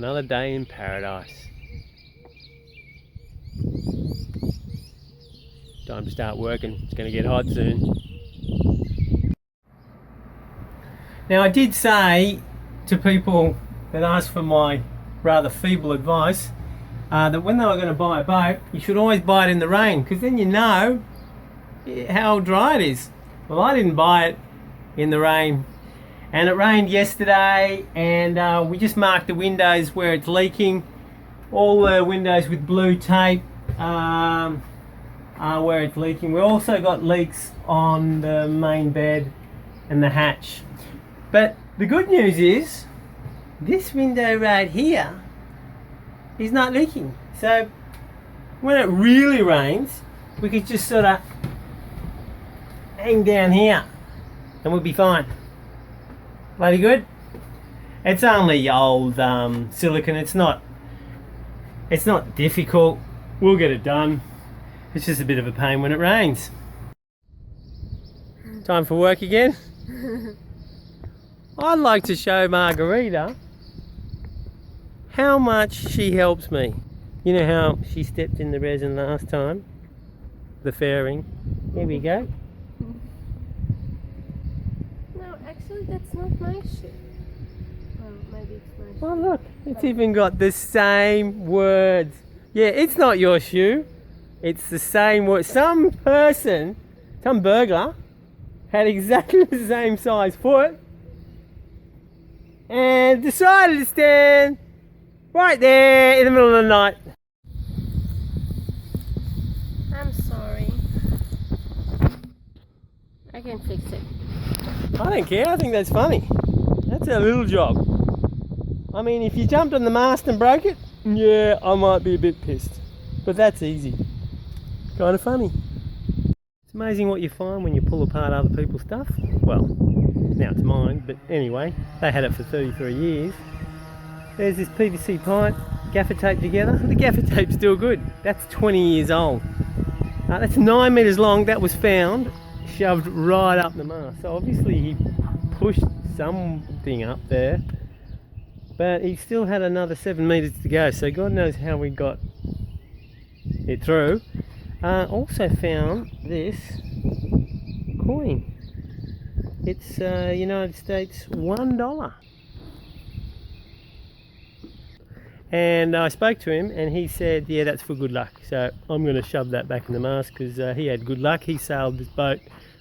Another day in paradise. Time to start working. It's going to get hot soon. Now, I did say to people that asked for my rather feeble advice that when they were going to buy a boat, you should always buy it in the rain, because then you know how dry it is. Well, I didn't buy it in the rain, and it rained yesterday, and we just marked the windows where it's leaking. All the windows with blue tape are where it's leaking. We also got leaks on the main bed and the hatch. But the good news is this window right here is not leaking. So when it really rains, we could just sort of hang down here and we'll be fine. Bloody good. It's only old silicone. It's not difficult. We'll get it done. It's just a bit of a pain when it rains. Time for work again. I'd like to show Margarita how much she helps me. You know how she stepped in the resin last time? The fairing. Here we go. No, actually that's not my shoe. Well, maybe it's my shoe. Oh look, it's even got the same words. Yeah, it's not your shoe. It's the same word. Some person, some burglar, had exactly the same size foot and decided to stand right there in the middle of the night. I'm sorry. I can fix it. I don't care, I think that's funny. That's a little job. I mean, if you jumped on the mast and broke it, yeah, I might be a bit pissed. But that's easy. Kind of funny. It's amazing what you find when you pull apart other people's stuff. Well, now it's mine, but anyway, they had it for 33 years. There's this PVC pipe, gaffer tape together. The gaffer tape's still good. That's 20 years old. That's 9 metres long. That was found, shoved right up the mast. So obviously he pushed something up there, but he still had another 7 metres to go. So God knows how we got it through. Also found this coin. It's United States $1. And I spoke to him and he said, yeah, that's for good luck. So I'm going to shove that back in the mast because he had good luck. He sailed this boat,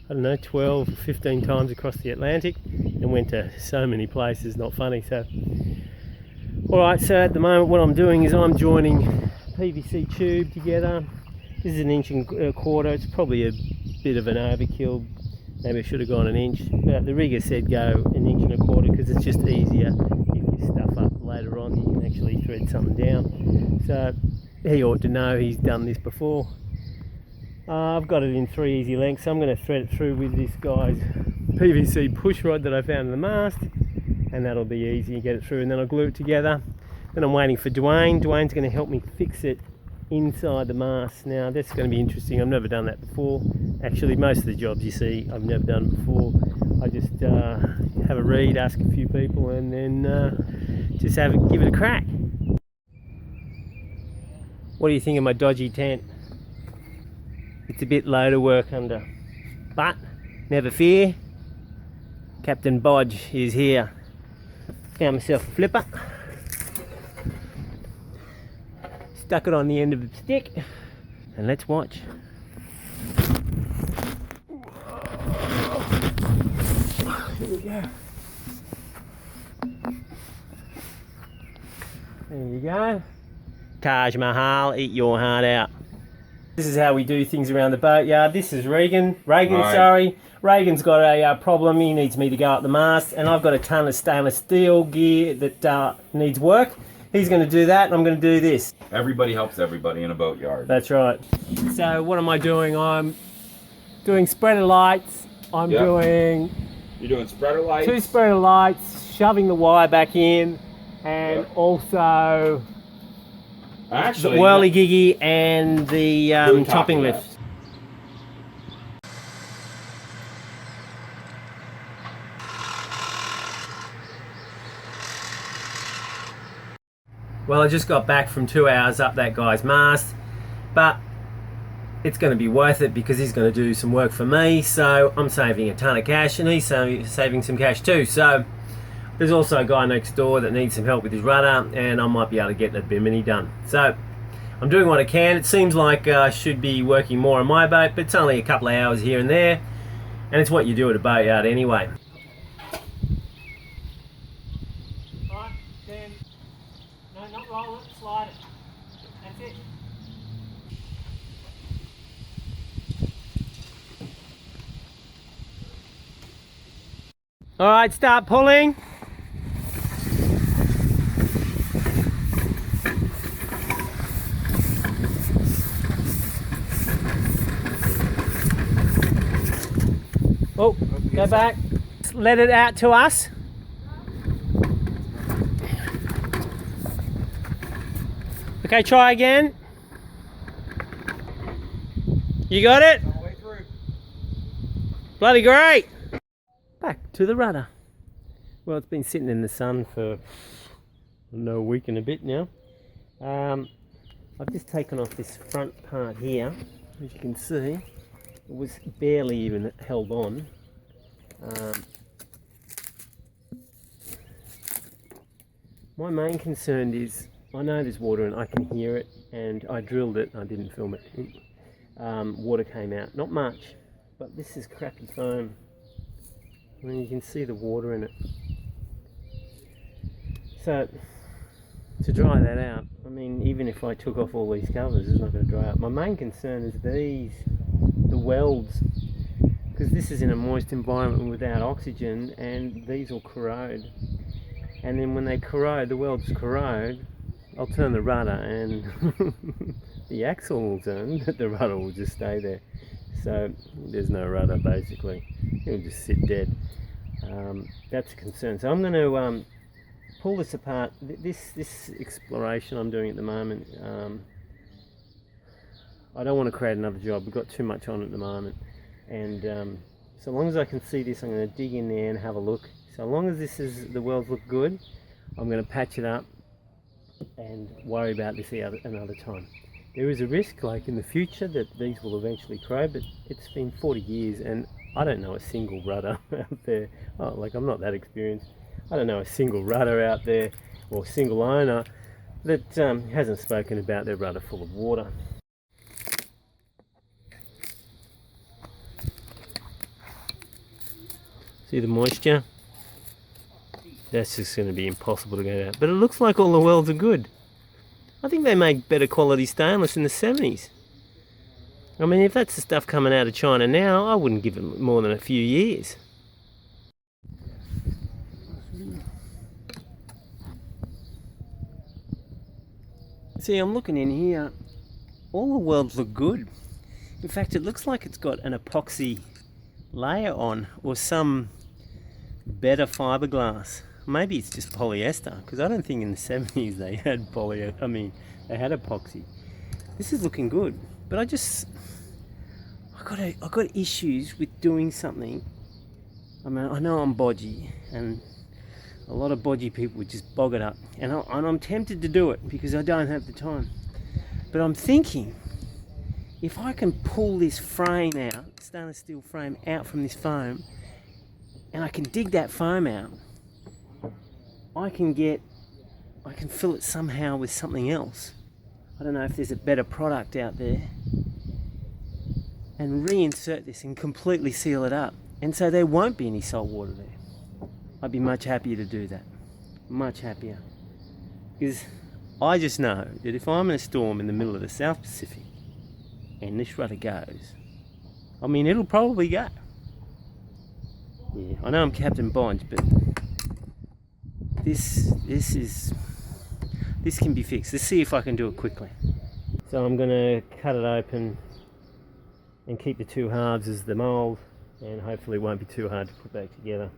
I don't know, 12 or 15 times across the Atlantic and went to so many places, not funny. So, alright, so at the moment what I'm doing is I'm joining PVC tube together. This is 1.25 inches. It's probably a bit of an overkill. Maybe I should have gone 1 inch. But the rigger said go 1.25 inches because it's just easier if you stuff up later on. You can actually thread something down. So he ought to know, he's done this before. I've got it in 3 easy lengths. So I'm going to thread it through with this guy's PVC push rod that I found in the mast. And that'll be easy to get it through. And then I'll glue it together. Then I'm waiting for Dwayne. Dwayne's going to help me fix it inside the mast. Now that's going to be interesting. I've never done that before. Actually, most of the jobs you see I've never done before. I just have a read, ask a few people, and then just give it a crack. What do you think of my dodgy tent? It's a bit low to work under, but never fear, Captain Bodge is here. Found myself a flipper. Stuck it on the end of the stick, and let's watch. Here we go. There you go. Taj Mahal, eat your heart out. This is how we do things around the boatyard. This is Regan's got a problem. He needs me to go up the mast, and I've got a ton of stainless steel gear that needs work. He's going to do that, and I'm going to do this. Everybody helps everybody in a boatyard. That's right. So what am I doing? I'm doing spreader lights. You're doing spreader lights? 2 spreader lights, shoving the wire back in, and also the whirligiggy and the topping lift. Well, I just got back from 2 hours up that guy's mast, but it's going to be worth it because he's going to do some work for me, so I'm saving a ton of cash and he's saving some cash too. So there's also a guy next door that needs some help with his rudder, and I might be able to get the bimini done. So I'm doing what I can. It seems like I should be working more on my boat, but it's only a couple of hours here and there, and it's what you do at a boatyard anyway. Right, then, no, not roll it, slide it. That's it. All right, start pulling. Oh, go back. Let it out to us. Okay, try again. You got it? All the way through. Bloody great. Back to the rudder. Well, it's been sitting in the sun for, I don't know, a week and a bit now. I've just taken off this front part here. As you can see, it was barely even held on. My main concern is, I know there's water and I can hear it, and I drilled it, I didn't film it. Water came out, not much, but this is crappy foam. I mean, you can see the water in it. So, to dry that out, I mean, even if I took off all these covers, it's not going to dry out. My main concern is the welds, because this is in a moist environment without oxygen, and these will corrode. And then when they corrode, the welds corrode, I'll turn the rudder and the axle will turn, but the rudder will just stay there. So there's no rudder basically, it'll just sit dead. That's a concern. So I'm going to pull this apart. This exploration I'm doing at the moment, I don't want to create another job. We've got too much on at the moment, and so long as I can see this, I'm going to dig in there and have a look. So long as the welds look good, I'm going to patch it up and worry about this another time. There is a risk, like in the future, that these will eventually corrode, but it's been 40 years and I don't know a single rudder out there. Oh, like, I'm not that experienced. I don't know a single rudder out there, or single owner, that hasn't spoken about their rudder full of water. See the moisture? That's just going to be impossible to get out. But it looks like all the welds are good. I think they make better quality stainless in the 70s. I mean, if that's the stuff coming out of China now, I wouldn't give it more than a few years. See, I'm looking in here. All the welds look good. In fact, it looks like it's got an epoxy layer on, or some better fiberglass. Maybe it's just polyester, because I don't think in the 70s they had they had epoxy. This is looking good, but I got issues with doing something. I mean, I know I'm bodgy, and a lot of bodgy people would just bog it up, and I'm tempted to do it because I don't have the time. But I'm thinking, if I can pull this frame out, stainless steel frame out from this foam, and I can dig that foam out, I can fill it somehow with something else. I don't know if there's a better product out there, and reinsert this and completely seal it up, and so there won't be any salt water there. I'd be much happier to do that, much happier, because I just know that if I'm in a storm in the middle of the South Pacific and this rudder goes, I mean, it'll probably go. Yeah, I know I'm Captain Bond, but this can be fixed. Let's see if I can do it quickly. So I'm going to cut it open and keep the two halves as the mould, and hopefully it won't be too hard to put back together.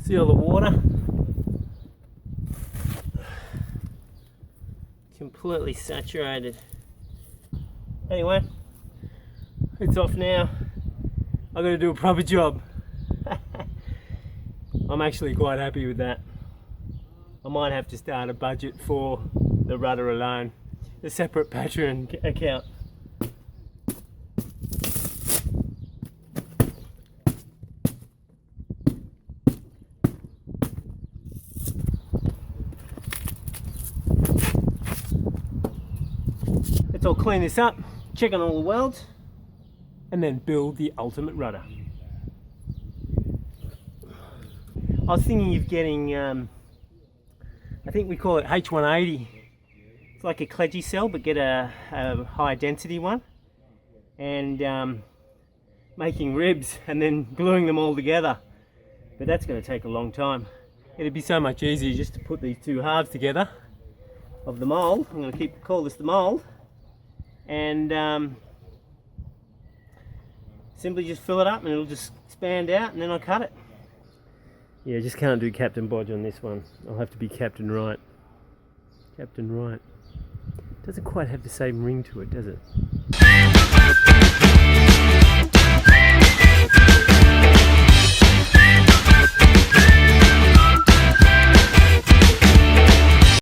See all the water? Completely saturated. Anyway, it's off now. I've got to do a proper job. I'm actually quite happy with that. I might have to start a budget for the rudder alone, a separate Patreon account. Let's all clean this up, check on all the welds, and then build the ultimate rudder. I was thinking of getting, I think we call it H180. It's like a Kledgy cell, but get a high density one. And making ribs and then gluing them all together. But that's going to take a long time. It'd be so much easier just to put these two halves together of the mould. I'm going to call this the mould. And simply just fill it up and it'll just expand out and then I'll cut it. Yeah, just can't do Captain Bodge on this one. I'll have to be Captain Right. Captain Right. Doesn't quite have the same ring to it, does it?